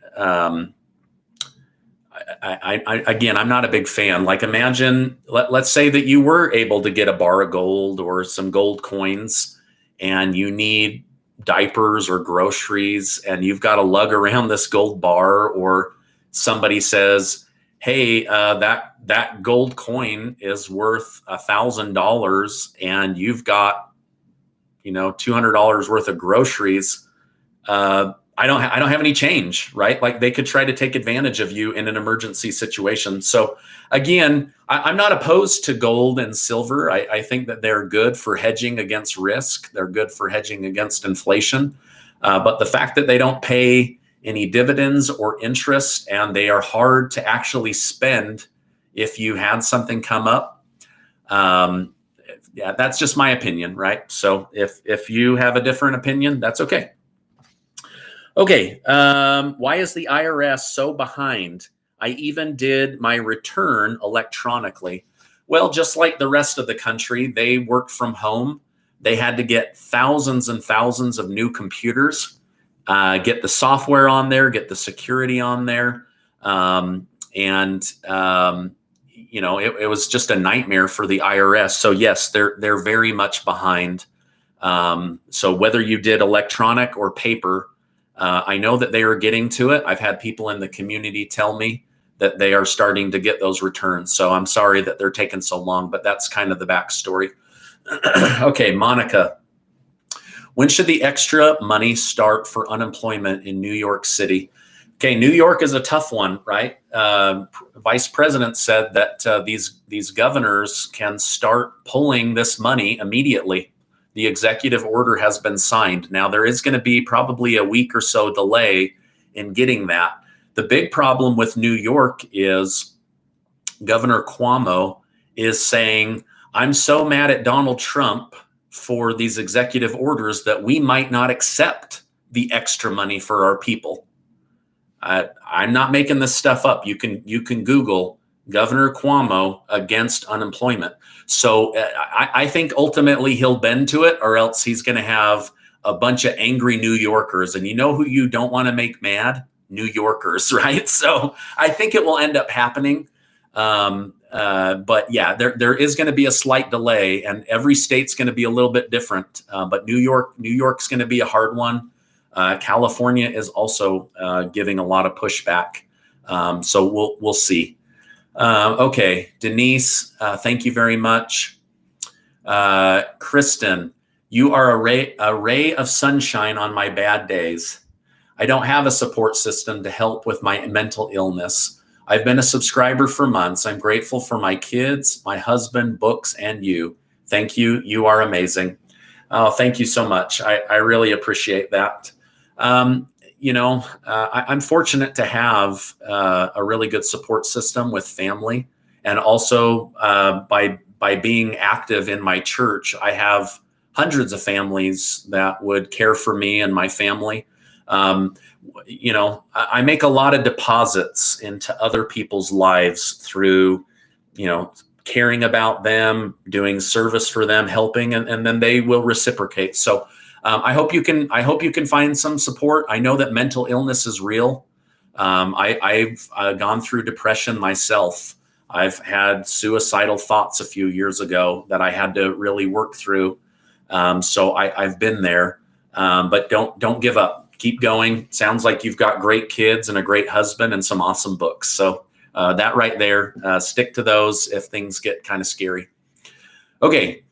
again, I'm not a big fan. Like, imagine, let's say that you were able to get a bar of gold or some gold coins, and you need diapers or groceries, and you've got to lug around this gold bar, or somebody says, hey, that gold coin is worth $1,000 and you've got, $200 worth of groceries. I don't have any change, right? Like, they could try to take advantage of you in an emergency situation. So again, I'm not opposed to gold and silver. I think that they're good for hedging against risk. They're good for hedging against inflation. But the fact that they don't pay any dividends or interest, and they are hard to actually spend if you had something come up, yeah, that's just my opinion, right? So if you have a different opinion, that's okay. Okay, why is the IRS so behind? I even did my return electronically. Well, just like the rest of the country, they worked from home. They had to get thousands and thousands of new computers, get the software on there, get the security on there. It was just a nightmare for the IRS. So yes, they're very much behind. So whether you did electronic or paper, I know that they are getting to it. I've had people in the community tell me that they are starting to get those returns. So I'm sorry that they're taking so long, but that's kind of the backstory. Okay, Monica. When should the extra money start for unemployment in New York City? Okay, New York is a tough one, right? Vice President said that these governors can start pulling this money immediately. The executive order has been signed. Now, there is going to be probably a week or so delay in getting that. The big problem with New York is Governor Cuomo is saying, I'm so mad at Donald Trump for these executive orders that we might not accept the extra money for our people. I'm not making this stuff up. You can Google Governor Cuomo against unemployment. So I think ultimately he'll bend to it, or else he's going to have a bunch of angry New Yorkers. And you know who you don't want to make mad? New Yorkers, right? So I think it will end up happening. But yeah, there is going to be a slight delay, and every state's going to be a little bit different. But New York's going to be a hard one. California is also giving a lot of pushback. So we'll see. Okay, Denise, thank you very much. Kristen, you are a ray of sunshine on my bad days. I don't have a support system to help with my mental illness. I've been a subscriber for months. I'm grateful for my kids, my husband, books, and you. Thank you. You are amazing. Thank you so much. I really appreciate that. I'm fortunate to have a really good support system with family, and also by being active in my church, I have hundreds of families that would care for me and my family. I make a lot of deposits into other people's lives through, caring about them, doing service for them, helping, and then they will reciprocate. So I hope you can find some support. I know that mental illness is real. I've gone through depression myself. I've had suicidal thoughts a few years ago that I had to really work through. So I've been there, but don't give up. keep going. Sounds like you've got great kids and a great husband and some awesome books. So that right there, stick to those if things get kind of scary. Okay,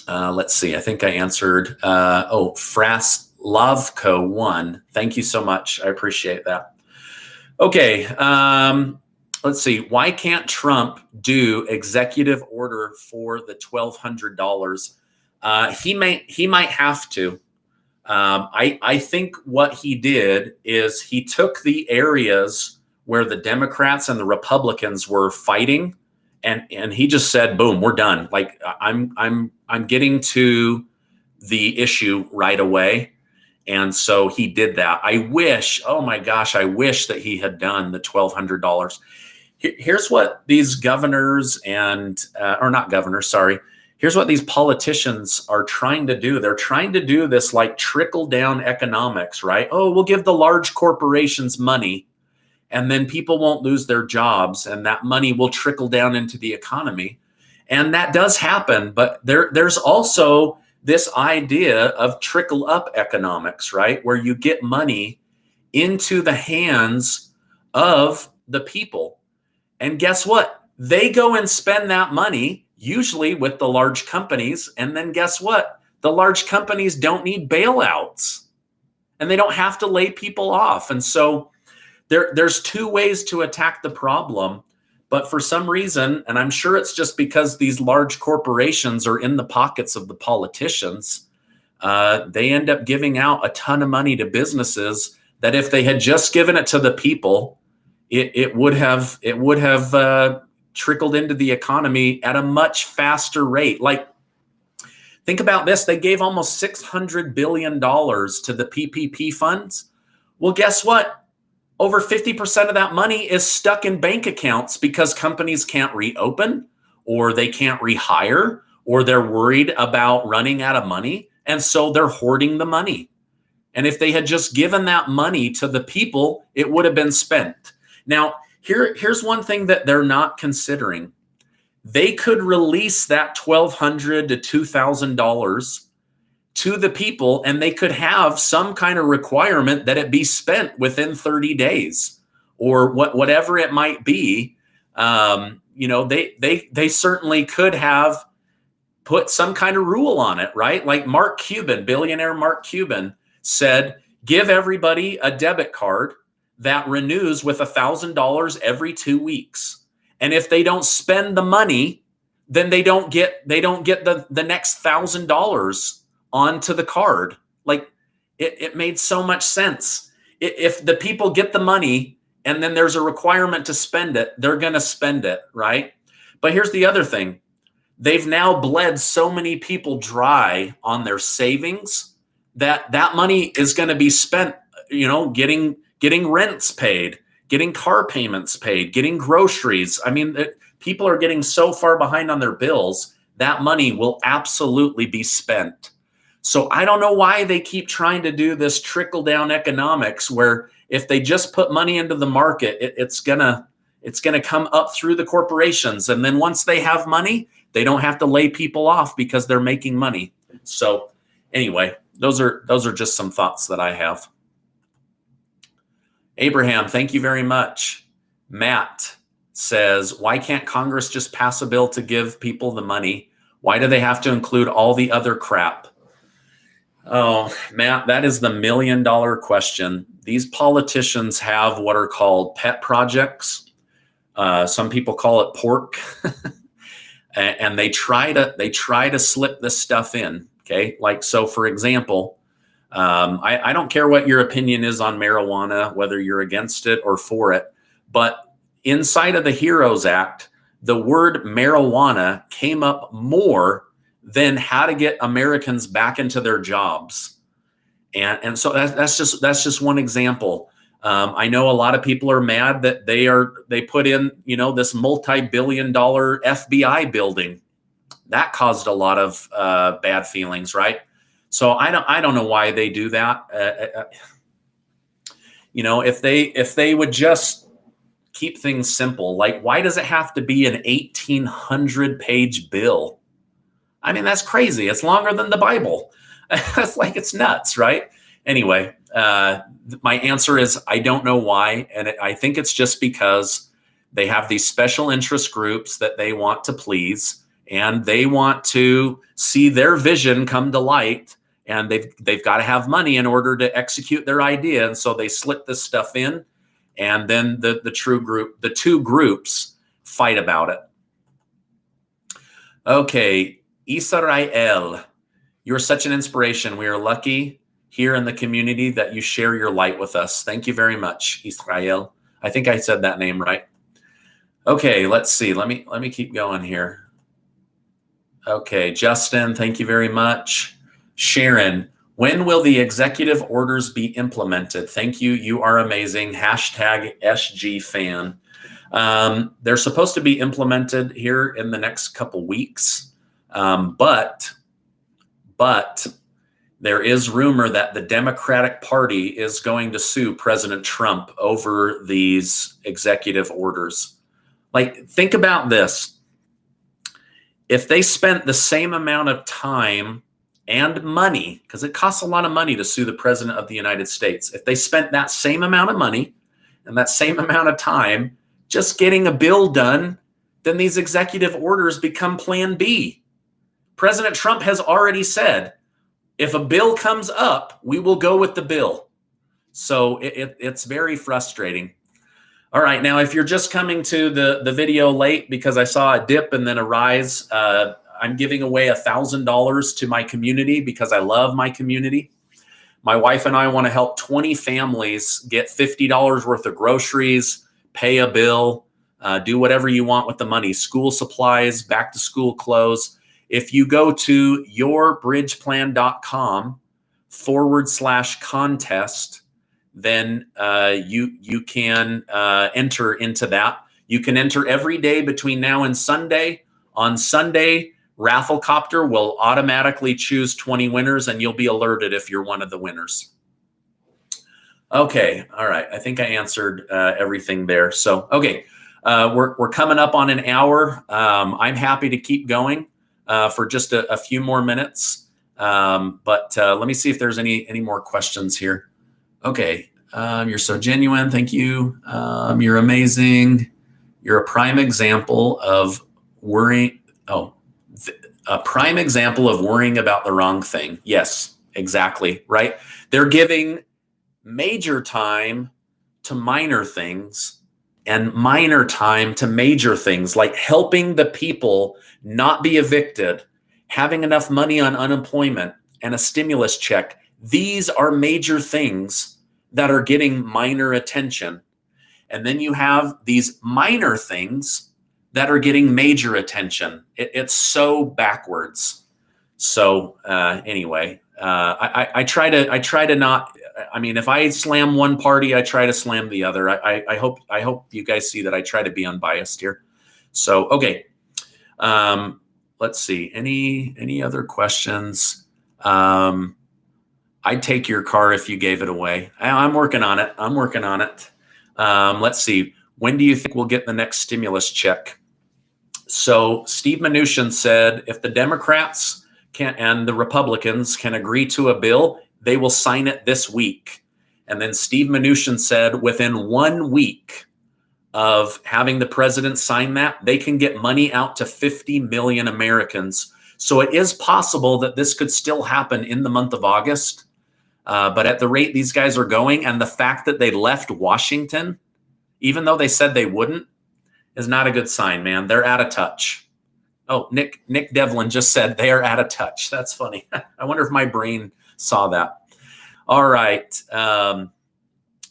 let's see. I think I answered. Fraslavko 1. Thank you so much. I appreciate that. Okay, let's see. Why can't Trump do executive order for the $1,200? He might have to. I think what he did is he took the areas where the Democrats and the Republicans were fighting, and he just said, "Boom, we're done." Like I'm getting to the issue right away, and so he did that. I wish, oh my gosh, I wish that he had done the $1,200. Here's what these governors or not governors, sorry. Here's what these politicians are trying to do. They're trying to do this like trickle down economics, right? Oh, we'll give the large corporations money and then people won't lose their jobs and that money will trickle down into the economy. And that does happen, but there's also this idea of trickle up economics, right? Where you get money into the hands of the people. And guess what? They go and spend that money usually with the large companies. And then guess what? The large companies don't need bailouts and they don't have to lay people off. And so there's two ways to attack the problem. But for some reason, and I'm sure it's just because these large corporations are in the pockets of the politicians, they end up giving out a ton of money to businesses that if they had just given it to the people, it would have trickled into the economy at a much faster rate. Like, think about this. They gave almost $600 billion to the PPP funds. Well, guess what? Over 50% of that money is stuck in bank accounts because companies can't reopen or they can't rehire or they're worried about running out of money. And so they're hoarding the money. And if they had just given that money to the people, it would have been spent. Now, here's one thing that they're not considering. They could release that $1,200 to $2,000 to the people, and they could have some kind of requirement that it be spent within 30 days or whatever it might be. They certainly could have put some kind of rule on it, right? Like Mark Cuban, billionaire Mark Cuban said, give everybody a debit card that renews with $1,000 every 2 weeks. And if they don't spend the money, then they don't get the next $1,000 onto the card. Like it made so much sense. If the people get the money and then there's a requirement to spend it, they're going to spend it, right? But here's the other thing. They've now bled so many people dry on their savings that money is going to be spent, getting rents paid, getting car payments paid, getting groceries. I mean, people are getting so far behind on their bills, that money will absolutely be spent. So I don't know why they keep trying to do this trickle down economics where if they just put money into the market, it's gonna come up through the corporations. And then once they have money, they don't have to lay people off because they're making money. So anyway, those are just some thoughts that I have. Abraham, thank you very much. Matt says, why can't Congress just pass a bill to give people the money? Why do they have to include all the other crap? Oh, Matt, that is the $1 million question. These politicians have what are called pet projects. Some people call it pork. And they try to slip this stuff in. Okay. Like, so for example, I don't care what your opinion is on marijuana, whether you're against it or for it, but inside of the HEROES Act, the word marijuana came up more than how to get Americans back into their jobs. And so that's just one example. I know a lot of people are mad that they put in, this multi-billion-dollar FBI building. That caused a lot of bad feelings, right? So I don't know why they do that. If they would just keep things simple, like why does it have to be an 1,800-page bill? I mean, that's crazy. It's longer than the Bible. That's like, it's nuts, right? Anyway, My answer is I don't know why. And I think it's just because they have these special interest groups that they want to please, and they want to see their vision come to light, and they've got to have money in order to execute their idea. And so they slip this stuff in, and then the two groups fight about it. Okay, Israel, you're such an inspiration. We are lucky here in the community that you share your light with us. Thank you very much, Israel. I think I said that name right. Okay, let's see. Let me keep going here. Okay, Justin, thank you very much. Sharon, when will the executive orders be implemented? Thank you. You are amazing. Hashtag SG fan. They're supposed to be implemented here in the next couple weeks, but there is rumor that the Democratic Party is going to sue President Trump over these executive orders. Like, think about this. If they spent the same amount of time and money, because it costs a lot of money to sue the President of the United States, if they spent that same amount of money and that same amount of time just getting a bill done, then these executive orders become Plan B. President Trump has already said, if a bill comes up, we will go with the bill. So it's very frustrating. All right, now if you're just coming to the video late because I saw a dip and then a rise, I'm giving away $1,000 to my community because I love my community. My wife and I want to help 20 families get $50 worth of groceries, pay a bill, do whatever you want with the money, school supplies, back to school clothes. If you go to yourbridgeplan.com/contest, then you can enter into that. You can enter every day between now and Sunday. On Sunday, Rafflecopter will automatically choose 20 winners, and you'll be alerted if you're one of the winners. Okay, all right. I think I answered everything there. So, okay, we're coming up on an hour. I'm happy to keep going for just a few more minutes, but let me see if there's any more questions here. Okay, you're so genuine. Thank you. You're amazing. You're a prime example of worrying. A prime example of worrying about the wrong thing. Yes, exactly. Right. They're giving major time to minor things and minor time to major things, like helping the people not be evicted, having enough money on unemployment and a stimulus check. These are major things that are getting minor attention. And then you have these minor things that are getting major attention. It's so backwards. So anyway, I try to not, I mean, if I slam one party, I try to slam the other. I hope you guys see that I try to be unbiased here. So, okay. Let's see, any other questions? I'd take your car if you gave it away. I'm working on it. Let's see. When do you think we'll get the next stimulus check? So Steve Mnuchin said, if the Democrats and the Republicans can agree to a bill, they will sign it this week. And then Steve Mnuchin said, within 1 week of having the president sign that, they can get money out to 50 million Americans. So it is possible that this could still happen in the month of August. But at the rate these guys are going, and the fact that they left Washington, even though they said they wouldn't, is not a good sign, man. They're out of touch. Oh, Nick Devlin just said they are out of touch. That's funny. I wonder if my brain saw that. All right.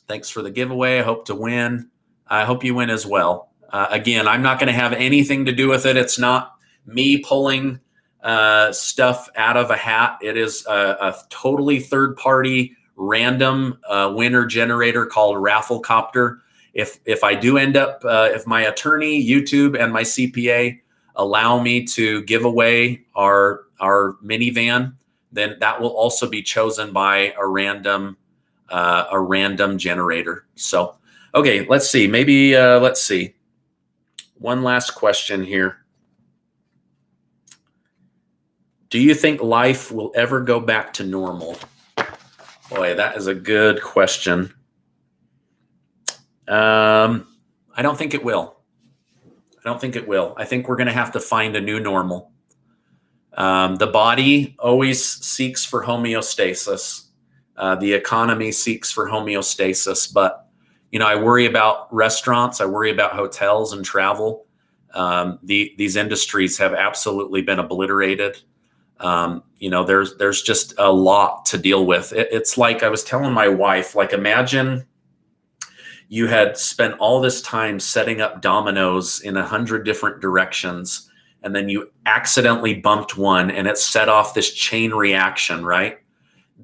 Thanks for the giveaway. I hope to win. I hope you win as well. Again, I'm not going to have anything to do with it. It's not me pulling stuff out of a hat. It is a totally third-party random winner generator called Rafflecopter. If I do end up, if my attorney, YouTube, and my CPA allow me to give away our minivan, then that will also be chosen by a random generator. So, okay, let's see. Maybe let's see. One last question here. Do you think life will ever go back to normal? Boy, that is a good question. I don't think it will. I don't think it will. I think we're going to have to find a new normal. The body always seeks for homeostasis. The economy seeks for homeostasis. But, I worry about restaurants. I worry about hotels and travel. These industries have absolutely been obliterated. There's just a lot to deal with. It's like I was telling my wife, like, imagine you had spent all this time setting up dominoes in 100 different directions, and then you accidentally bumped one and it set off this chain reaction, right?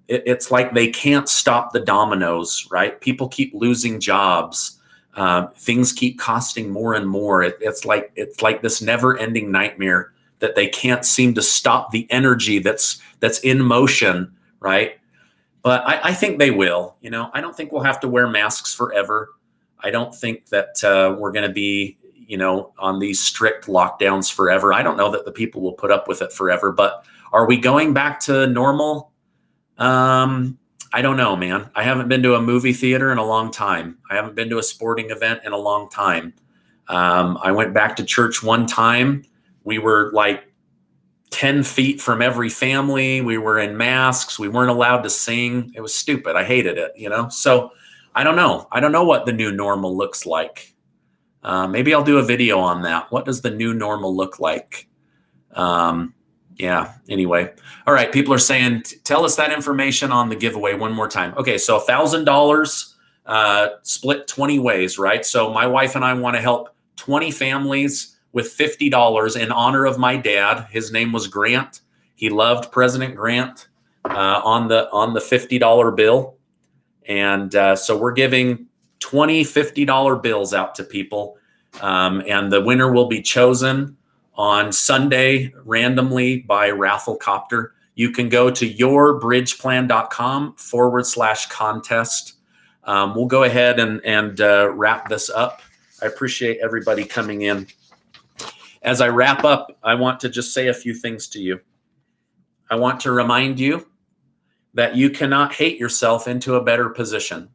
It's like they can't stop the dominoes, right? People keep losing jobs. Things keep costing more and more. It's like this never-ending nightmare that they can't seem to stop the energy that's in motion, right? But I think they will. I don't think we'll have to wear masks forever. I don't think that we're going to be, on these strict lockdowns forever. I don't know that the people will put up with it forever. But are we going back to normal? I don't know, man. I haven't been to a movie theater in a long time. I haven't been to a sporting event in a long time. I went back to church one time. We were like 10 feet from every family. We were in masks. We weren't allowed to sing. It was stupid. I hated it, So I don't know. I don't know what the new normal looks like. Maybe I'll do a video on that. What does the new normal look like? Anyway. All right. People are saying, tell us that information on the giveaway one more time. Okay. So $1,000 split 20 ways, right? So my wife and I want to help 20 families with $50 in honor of my dad. His name was Grant. He loved President Grant on the $50 bill. And so we're giving 20 $50 bills out to people. And the winner will be chosen on Sunday randomly by Rafflecopter. You can go to yourbridgeplan.com/contest. We'll go ahead and wrap this up. I appreciate everybody coming in. As I wrap up, I want to just say a few things to you. I want to remind you that you cannot hate yourself into a better position.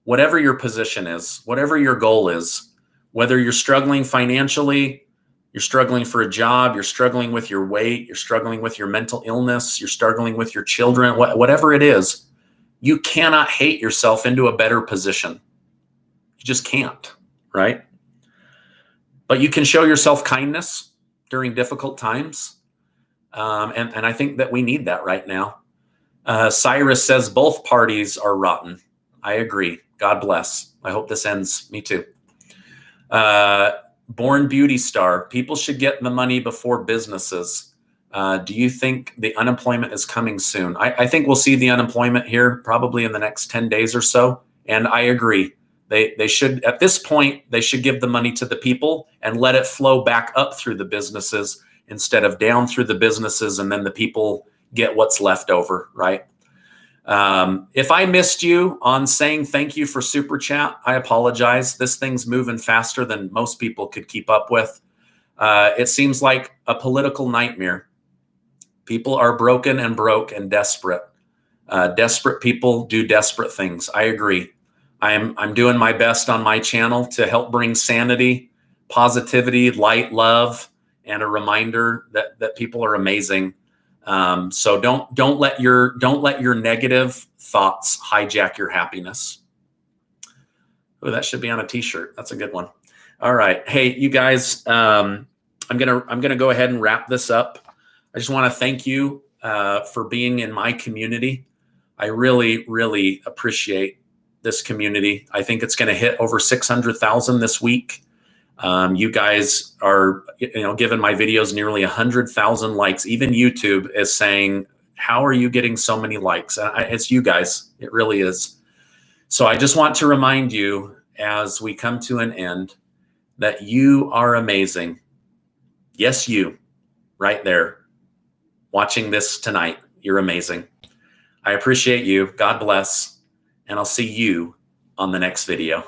Whatever your position is, whatever your goal is, whether you're struggling financially, you're struggling for a job, you're struggling with your weight, you're struggling with your mental illness, you're struggling with your children, whatever it is, you cannot hate yourself into a better position. You just can't, right? But you can show yourself kindness during difficult times. And I think that we need that right now. Cyrus says both parties are rotten. I agree. God bless. I hope this ends. Me too. Born Beauty Star. People should get the money before businesses. Do you think the unemployment is coming soon? I think we'll see the unemployment here probably in the next 10 days or so. And I agree. They should, at this point, they should give the money to the people and let it flow back up through the businesses instead of down through the businesses, and then the people get what's left over, right? If I missed you on saying thank you for Super Chat, I apologize. This thing's moving faster than most people could keep up with. It seems like a political nightmare. People are broken and broke and desperate. Desperate people do desperate things. I agree. I'm doing my best on my channel to help bring sanity, positivity, light, love, and a reminder that people are amazing. So don't let your negative thoughts hijack your happiness. Oh, that should be on a t-shirt. That's a good one. All right. Hey, you guys, I'm gonna go ahead and wrap this up. I just want to thank you for being in my community. I really, really appreciate this community. I think it's going to hit over 600,000 this week. You guys are, giving my videos nearly 100,000 likes. Even YouTube is saying, how are you getting so many likes? It's you guys. It really is. So I just want to remind you as we come to an end that you are amazing. Yes, you right there watching this tonight. You're amazing. I appreciate you. God bless. And I'll see you on the next video.